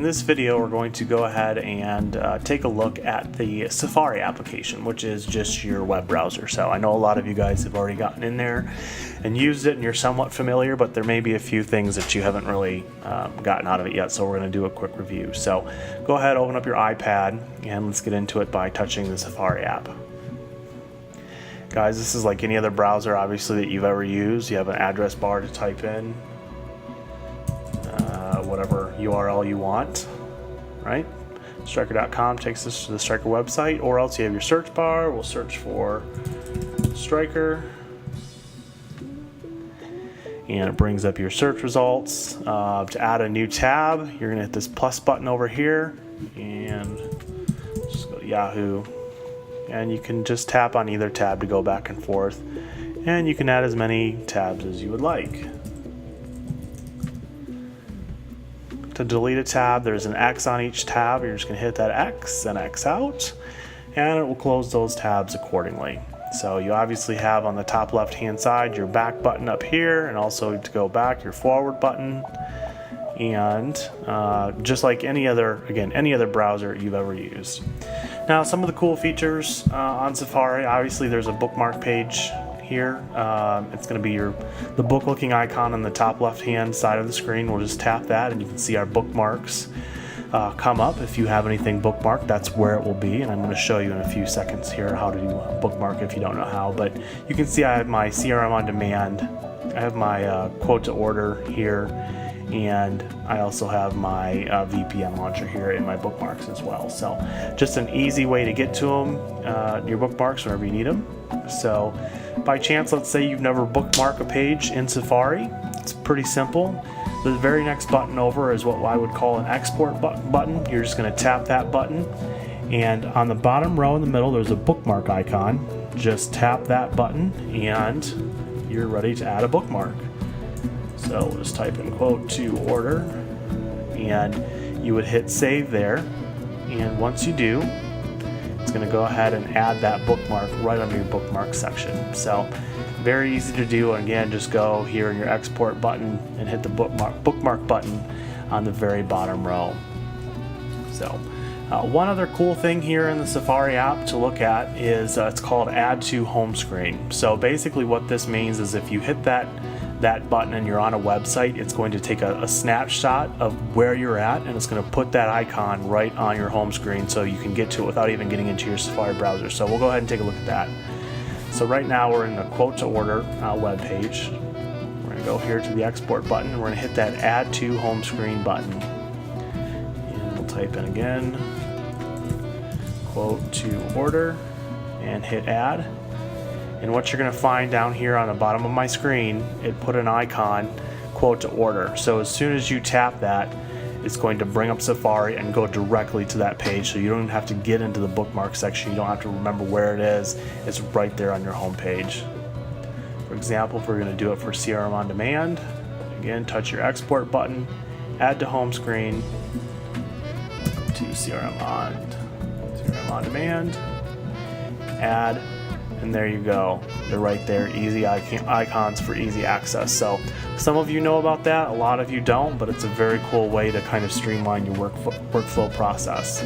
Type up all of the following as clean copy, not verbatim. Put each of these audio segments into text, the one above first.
this video we're going to go ahead and take a look at the Safari application, which is just your web browser. So I know a lot of you guys have already gotten in there and used it and you're somewhat familiar, but there may be a few things that you haven't really gotten out of it yet, so we're going to do a quick review. So go ahead, open up your iPad, and let's get into it by touching the Safari app. Guys, this is like any other browser obviously that you've ever used. You have an address bar to type in whatever URL you want, right? Stryker.com takes us to the Stryker website, or else you have your search bar. We'll search for Stryker, and it brings up your search results. To add a new tab, you're going to hit this plus button over here, and just go to Yahoo, and you can just tap on either tab to go back and forth, and you can add as many tabs as you would like. To delete a tab, there's an X on each tab. You're just going to hit that X and X out, and it will close those tabs accordingly. So you obviously have on the top left hand side your back button up here, and also to go back your forward button, and just like any other browser you've ever used. Now, some of the cool features on Safari, obviously there's a bookmark page here. It's going to be the book looking icon on the top left hand side of the screen. We'll just tap that and you can see our bookmarks come up. If you have anything bookmarked, that's where it will be, and I'm going to show you in a few seconds here how to do a bookmark if you don't know how. But you can see I have my CRM on demand, I have my quote to order here, and I also have my VPN launcher here in my bookmarks as well. So just an easy way to get to them, your bookmarks, whenever you need them. So by chance, let's say you've never bookmarked a page in Safari, it's pretty simple. The very next button over is what I would call an export button. You're just going to tap that button, and on the bottom row in the middle there's a bookmark icon. Just tap that button and you're ready to add a bookmark. So we'll just type in quote to order, and you would hit save there, and once you do, it's going to go ahead and add that bookmark right under your bookmark section. So very easy to do, and again, just go here in your export button and hit the bookmark button on the very bottom row. So one other cool thing here in the Safari app to look at is it's called add to home screen. So basically what this means is if you hit that button and you're on a website, it's going to take a snapshot of where you're at, and it's going to put that icon right on your home screen so you can get to it without even getting into your Safari browser. So we'll go ahead and take a look at that. So right now we're in the quote to order web page. We're going to go here to the export button, and we're going to hit that add to home screen button, and we'll type in again quote to order and hit add. And what you're going to find down here on the bottom of my screen, it put an icon, quote to order. So as soon as you tap that, it's going to bring up Safari and go directly to that page, so you don't even have to get into the bookmark section. You don't have to remember where it is. It's right there on your home page. For example, if we're going to do it for CRM on demand, again, touch your export button, add to home screen, to CRM on demand, add, and there you go. They're right there, easy icons for easy access. So some of you know about that, a lot of you don't, but it's a very cool way to kind of streamline your workflow process.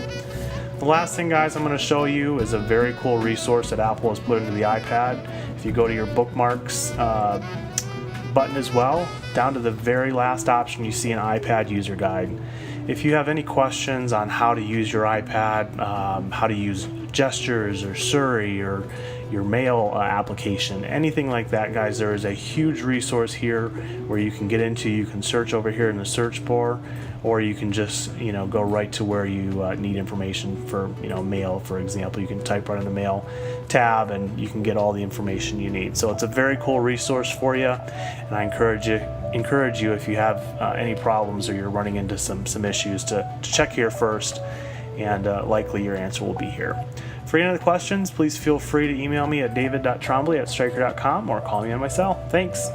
The last thing, guys, I'm going to show you is a very cool resource that Apple has put into the iPad. If you go to your bookmarks button as well, down to the very last option, you see an iPad user guide. If you have any questions on how to use your iPad, how to use gestures or Siri or your mail application, anything like that, guys, there is a huge resource here where you can get into. You can search over here in the search bar, or you can just go right to where you need information for mail, for example. You can type right in the mail tab and you can get all the information you need. So it's a very cool resource for you, and I encourage you if you have any problems or you're running into some issues to check here first, and likely your answer will be here. For any other questions, please feel free to email me at david.trombley@stryker.com or call me on my cell. Thanks.